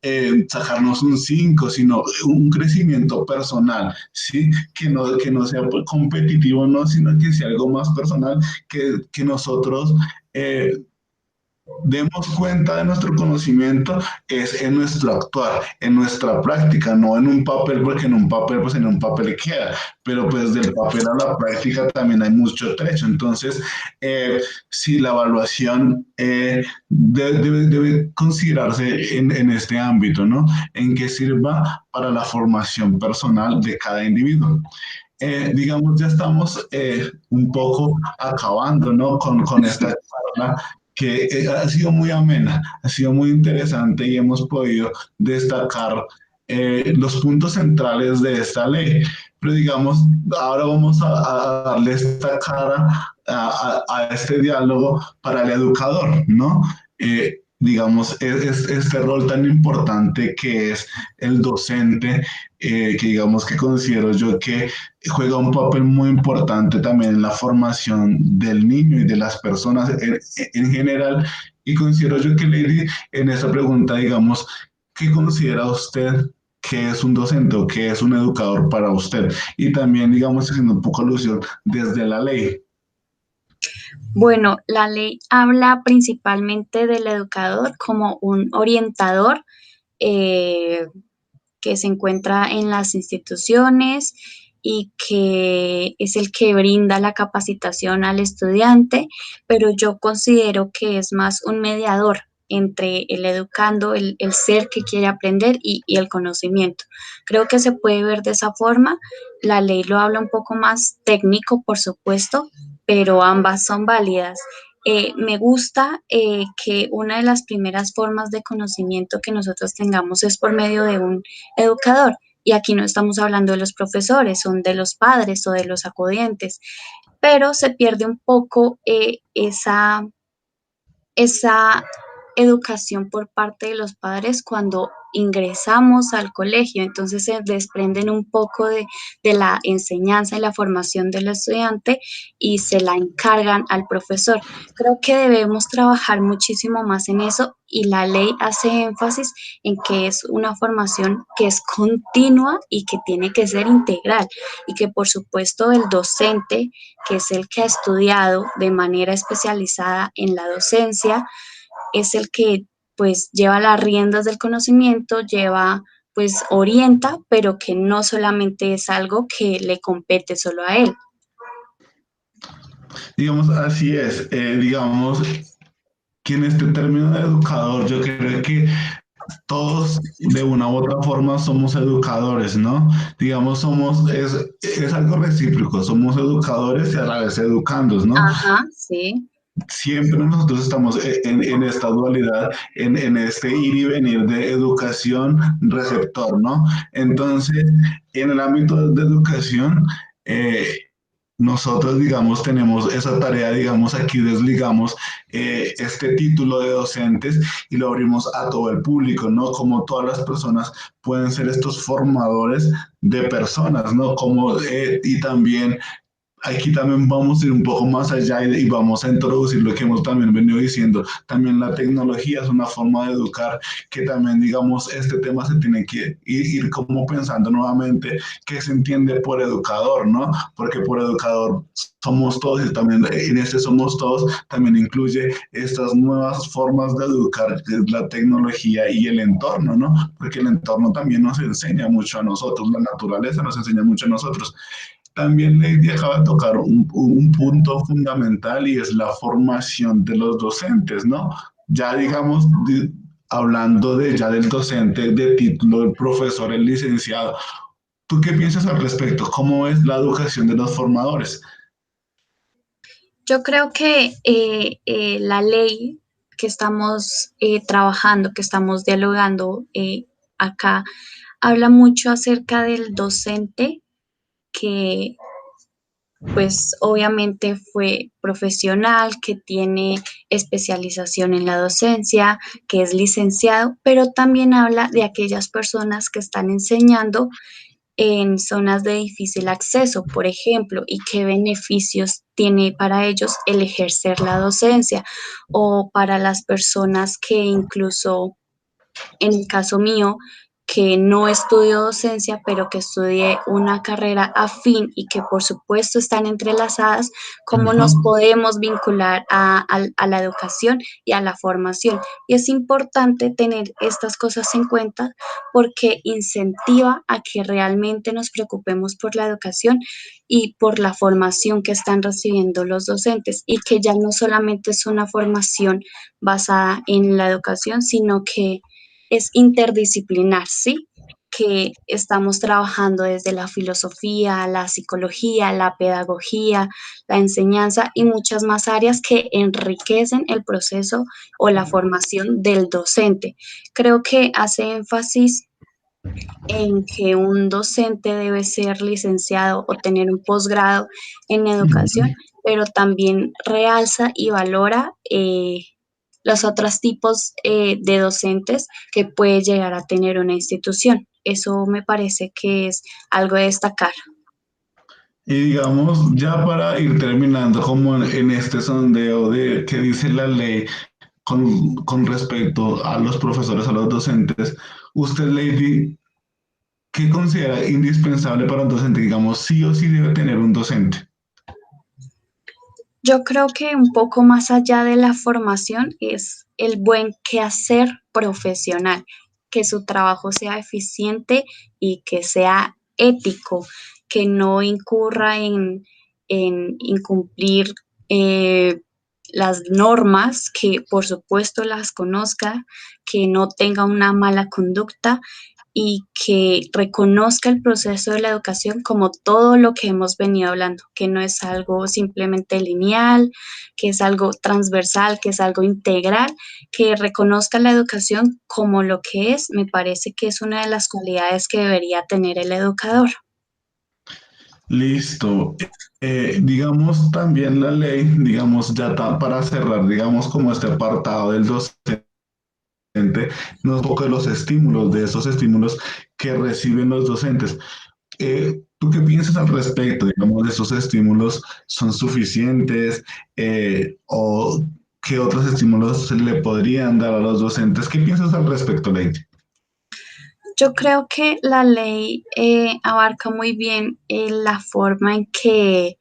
sacarnos un 5 sino un crecimiento personal, ¿sí? Que no sea pues, competitivo, no, sino que sea algo más personal, que nosotros eh, demos cuenta de nuestro conocimiento es en nuestro actuar, en nuestra práctica, no en un papel, porque en un papel, pues en un papel queda, pero pues del papel a la práctica también hay mucho trecho. Entonces, si la evaluación debe considerarse en este ámbito, ¿no? En que sirva para la formación personal de cada individuo. Digamos, ya estamos un poco acabando, ¿no? Con esta charla que ha sido muy amena, ha sido muy interesante y hemos podido destacar los puntos centrales de esta ley. Pero digamos, ahora vamos a darle esta cara a este diálogo para el educador, ¿no? Digamos, este rol tan importante que es el docente, que digamos que considero yo que juega un papel muy importante también en la formación del niño y de las personas en general. Y considero yo que Lady, en esa pregunta, digamos, ¿qué considera usted que es un docente o que es un educador para usted? Y también, digamos, haciendo un poco alusión desde la ley. Bueno, la ley habla principalmente del educador como un orientador eh, que se encuentra en las instituciones y que es el que brinda la capacitación al estudiante, pero yo considero que es más un mediador entre el educando, el ser que quiere aprender y el conocimiento. Creo que se puede ver de esa forma. La ley lo habla un poco más técnico, por supuesto, pero ambas son válidas. Me gusta que una de las primeras formas de conocimiento que nosotros tengamos es por medio de un educador. Y aquí no estamos hablando de los profesores, son de los padres o de los acudientes, pero se pierde un poco esa educación por parte de los padres cuando ingresamos al colegio, entonces se desprenden un poco de la enseñanza y la formación del estudiante y se la encargan al profesor. Creo que debemos trabajar muchísimo más en eso y la ley hace énfasis en que es una formación que es continua y que tiene que ser integral y que por supuesto el docente, que es el que ha estudiado de manera especializada en la docencia, es el que pues lleva las riendas del conocimiento, lleva pues orienta, pero que no solamente es algo que le compete solo a él. Digamos, así es. Digamos, que en este término de educador, yo creo que todos de una u otra forma somos educadores, ¿no? Digamos, es algo recíproco, somos educadores y a la vez educandos, ¿no? Ajá, sí. Siempre nosotros estamos en esta dualidad, en este ir y venir de educación, receptor, ¿no? Entonces, en el ámbito de educación, eh, nosotros, digamos, tenemos esa tarea, digamos, aquí desligamos este título de docentes y lo abrimos a todo el público, ¿no? Como todas las personas pueden ser estos formadores de personas, ¿no? Como, y también aquí también vamos a ir un poco más allá y vamos a introducir lo que hemos también venido diciendo. También la tecnología es una forma de educar que también, digamos, este tema se tiene que ir como pensando nuevamente qué se entiende por educador, ¿no? Porque por educador somos todos y también en este somos todos también incluye estas nuevas formas de educar, que es la tecnología y el entorno, ¿no? Porque el entorno también nos enseña mucho a nosotros, la naturaleza nos enseña mucho a nosotros. También Lady acaba de tocar un punto fundamental y es la formación de los docentes, ¿no? Ya digamos, hablando de ya del docente de título, el profesor, el licenciado, ¿tú qué piensas al respecto? ¿Cómo es la educación de los formadores? Yo creo que la ley que estamos trabajando, que estamos dialogando acá, habla mucho acerca del docente que pues obviamente fue profesional, que tiene especialización en la docencia, que es licenciado, pero también habla de aquellas personas que están enseñando en zonas de difícil acceso, por ejemplo, y qué beneficios tiene para ellos el ejercer la docencia, o para las personas que incluso en el caso mío, que no estudio docencia, pero que estudié una carrera afín y que por supuesto están entrelazadas, cómo Ujú. nos podemos vincular a la educación y a la formación. Y es importante tener estas cosas en cuenta porque incentiva a que realmente nos preocupemos por la educación y por la formación que están recibiendo los docentes y que ya no solamente es una formación basada en la educación, sino que es interdisciplinar, ¿sí? Que estamos trabajando desde la filosofía, la psicología, la pedagogía, la enseñanza y muchas más áreas que enriquecen el proceso o la formación del docente. Creo que hace énfasis en que un docente debe ser licenciado o tener un posgrado en educación, pero también realza y valora los otros tipos de docentes que puede llegar a tener una institución. Eso me parece que es algo de destacar. Y digamos, ya para ir terminando como en este sondeo de qué dice la ley con respecto a los profesores, a los docentes, usted, Lady, ¿qué considera indispensable para un docente? Digamos, sí o sí debe tener un docente. Yo creo que un poco más allá de la formación es el buen quehacer profesional, que su trabajo sea eficiente y que sea ético, que no incurra en incumplir eh, las normas, que por supuesto las conozca, que no tenga una mala conducta y que reconozca el proceso de la educación como todo lo que hemos venido hablando, que no es algo simplemente lineal, que es algo transversal, que es algo integral, que reconozca la educación como lo que es, me parece que es una de las cualidades que debería tener el educador. Listo. Digamos también la ley, digamos ya para cerrar, digamos como este apartado del docente, no un poco de los estímulos, de esos estímulos que reciben los docentes. ¿Tú qué piensas al respecto? Digamos, de esos estímulos son suficientes o qué otros estímulos se le podrían dar a los docentes? ¿Qué piensas al respecto, Lady? Yo creo que la ley abarca muy bien la forma en que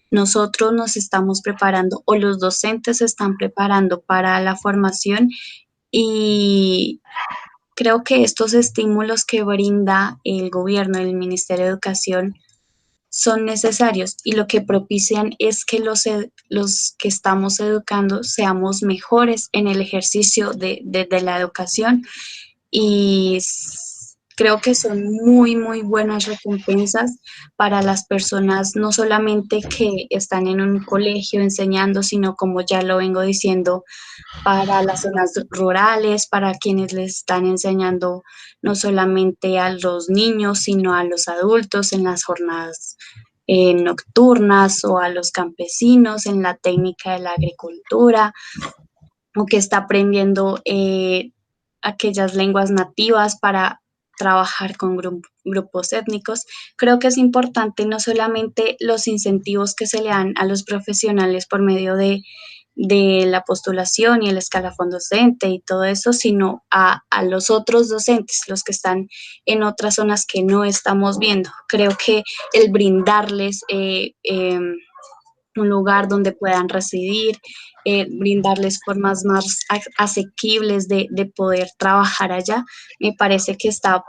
nosotros nos estamos preparando o los docentes se están preparando para la formación y creo que estos estímulos que brinda el gobierno, el Ministerio de Educación, son necesarios y lo que propician es que los que estamos educando seamos mejores en el ejercicio de la educación y creo que son muy, muy buenas recompensas para las personas, no solamente que están en un colegio enseñando, sino como ya lo vengo diciendo, para las zonas rurales, para quienes les están enseñando no solamente a los niños, sino a los adultos en las jornadas nocturnas o a los campesinos en la técnica de la agricultura o que está aprendiendo aquellas lenguas nativas para trabajar con grupos étnicos. Creo que es importante no solamente los incentivos que se le dan a los profesionales por medio de la postulación y el escalafón docente y todo eso, sino a los otros docentes, los que están en otras zonas que no estamos viendo. Creo que el brindarles un lugar donde puedan residir, brindarles formas más asequibles de poder trabajar allá, me parece que está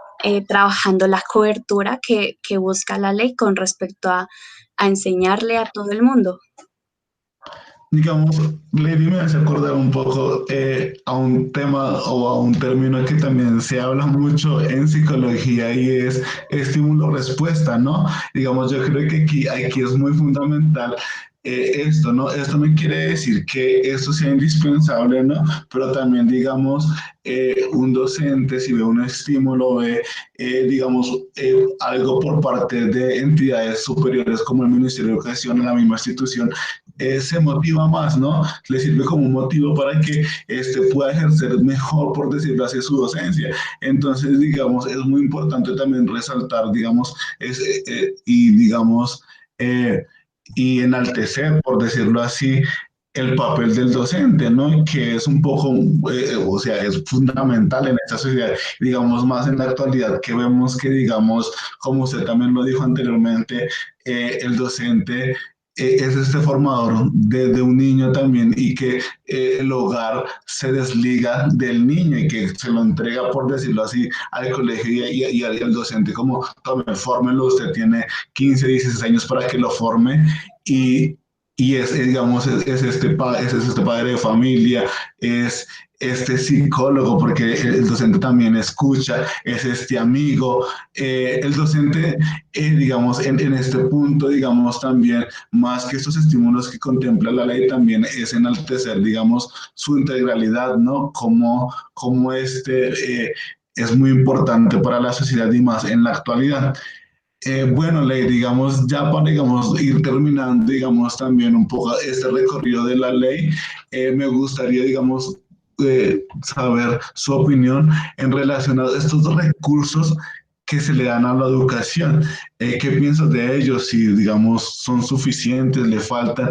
trabajando la cobertura que busca la ley con respecto a enseñarle a todo el mundo. Digamos, Lady me hace acordar un poco a un tema o a un término que también se habla mucho en psicología y es estímulo-respuesta, ¿no? Digamos, yo creo que aquí es muy fundamental esto, ¿no? Esto no quiere decir que esto sea indispensable, ¿no? Pero también, digamos, un docente, si ve un estímulo, ve, digamos, algo por parte de entidades superiores como el Ministerio de Educación, la misma institución, se motiva más, ¿no? Le sirve como un motivo para que pueda ejercer mejor, por decirlo así, su docencia. Entonces, digamos, es muy importante también resaltar, digamos, y digamos, eh, y enaltecer, por decirlo así, el papel del docente, ¿no? Que es un poco, o sea, es fundamental en esta sociedad, digamos, más en la actualidad que vemos que, digamos, como usted también lo dijo anteriormente, el docente es este formador de un niño también y que el hogar se desliga del niño y que se lo entrega, por decirlo así, al colegio y al docente como, tome, fórmelo, usted tiene 15, 16 años para que lo forme y, y digamos, es este padre de familia, es este psicólogo, porque el docente también escucha, es este amigo. El docente, digamos, en este punto, digamos, también, más que estos estímulos que contempla la ley, también es enaltecer, digamos, su integralidad, ¿no? Como es muy importante para la sociedad y más en la actualidad. Bueno, Ley, digamos, ya para digamos, ir terminando, digamos, también un poco este recorrido de la ley, me gustaría, digamos, saber su opinión en relación a estos recursos que se le dan a la educación. ¿Qué piensas de ellos? Si, digamos, son suficientes, le faltan.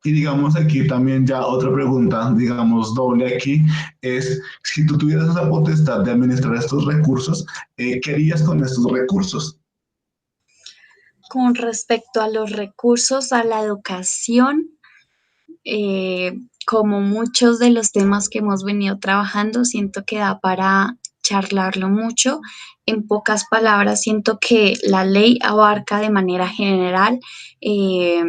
Y digamos aquí también ya otra pregunta, digamos, doble aquí, es si tú tuvieras esa potestad de administrar estos recursos, ¿qué harías con estos recursos? Con respecto a los recursos a la educación, eh, como muchos de los temas que hemos venido trabajando, siento que da para charlarlo mucho. En pocas palabras, siento que la ley abarca de manera general eh,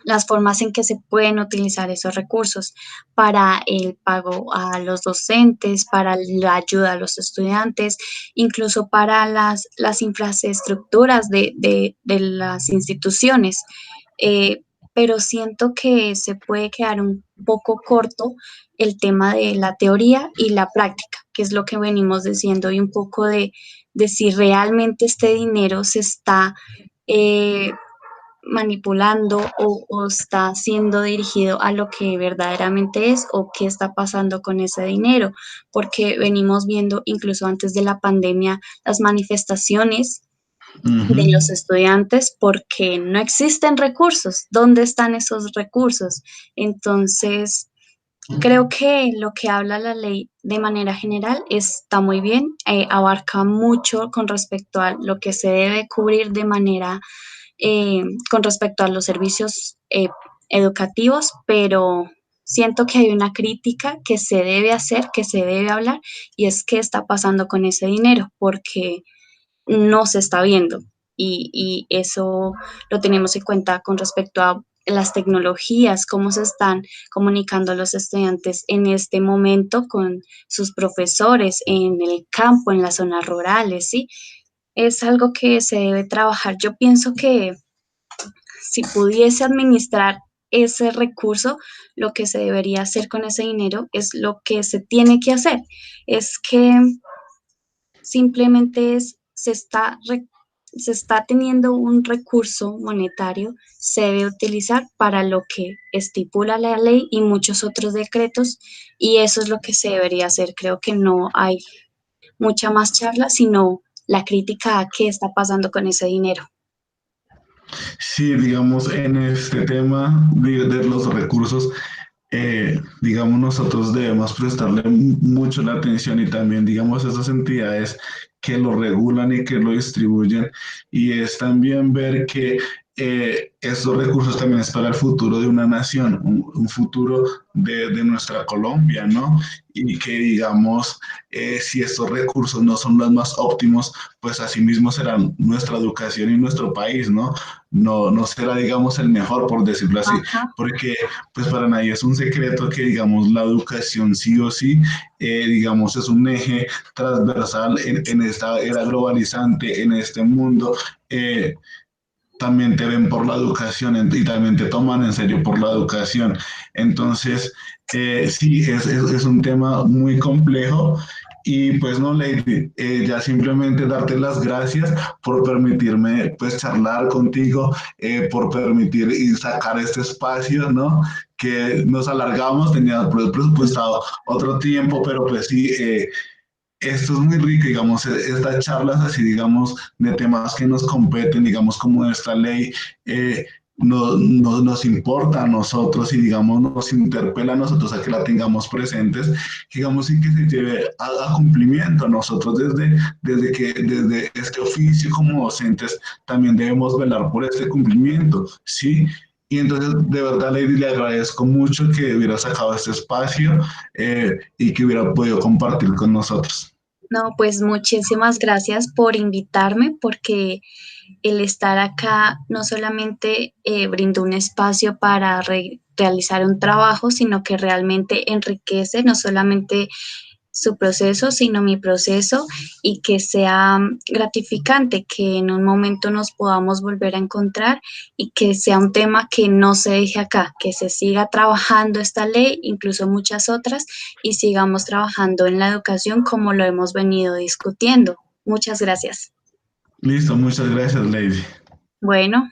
las formas en que se pueden utilizar esos recursos para el pago a los docentes, para la ayuda a los estudiantes, incluso para las infraestructuras de las instituciones. Eh, pero siento que se puede quedar un poco corto el tema de la teoría y la práctica, que es lo que venimos diciendo, y un poco de si realmente este dinero se está eh, manipulando o está siendo dirigido a lo que verdaderamente es o qué está pasando con ese dinero, porque venimos viendo incluso antes de la pandemia las manifestaciones de Ujú. los estudiantes porque no existen recursos. ¿Dónde están esos recursos? Entonces, creo que lo que habla la ley de manera general está muy bien, abarca mucho con respecto a lo que se debe cubrir de manera con respecto a los servicios educativos, pero siento que hay una crítica que se debe hacer, que se debe hablar, y es qué está pasando con ese dinero, porque no se está viendo. Y eso lo tenemos en cuenta con respecto a las tecnologías, cómo se están comunicando los estudiantes en este momento con sus profesores en el campo, en las zonas rurales, ¿sí? Es algo que se debe trabajar. Yo pienso que si pudiese administrar ese recurso, lo que se debería hacer con ese dinero es lo que se tiene que hacer. Es que simplemente se está teniendo un recurso monetario, se debe utilizar para lo que estipula la ley y muchos otros decretos, y eso es lo que se debería hacer. Creo que no hay mucha más charla, sino la crítica a qué está pasando con ese dinero. Sí, digamos, en este tema de los recursos, digamos, nosotros debemos prestarle mucho la atención y también, digamos, esas entidades que lo regulan y que lo distribuyen. Y es también ver que estos recursos también es para el futuro de una nación, un futuro de nuestra Colombia, ¿no? Y que, digamos, si estos recursos no son los más óptimos, pues asimismo será nuestra educación y nuestro país, ¿no? No será, digamos, el mejor, por decirlo así, Ajá. porque pues para nadie es un secreto que, digamos, la educación sí o sí, digamos, es un eje transversal en esta era globalizante, en este mundo. También te ven por la educación y también te toman en serio por la educación. Entonces, sí, es un tema muy complejo. Y pues no, Lady, ya simplemente darte las gracias por permitirme pues charlar contigo, por permitir y sacar este espacio, ¿no? Que nos alargamos, tenía presupuestado otro tiempo, pero pues sí, esto es muy rico, digamos, estas charlas así, digamos, de temas que nos competen, digamos, como esta ley, nos importa a nosotros y, digamos, nos interpela a nosotros a que la tengamos presentes, digamos, y que se lleve a cumplimiento. Nosotros desde este oficio como docentes también debemos velar por este cumplimiento, ¿sí? Y entonces, de verdad, Lady, le agradezco mucho que hubiera sacado este espacio y que hubiera podido compartir con nosotros. No, pues muchísimas gracias por invitarme, porque el estar acá no solamente brinda un espacio para realizar un trabajo, sino que realmente enriquece no solamente su proceso, sino mi proceso, y que sea gratificante, que en un momento nos podamos volver a encontrar y que sea un tema que no se deje acá, que se siga trabajando esta ley, incluso muchas otras, y sigamos trabajando en la educación como lo hemos venido discutiendo. Muchas gracias. Listo, muchas gracias, Lady. Bueno.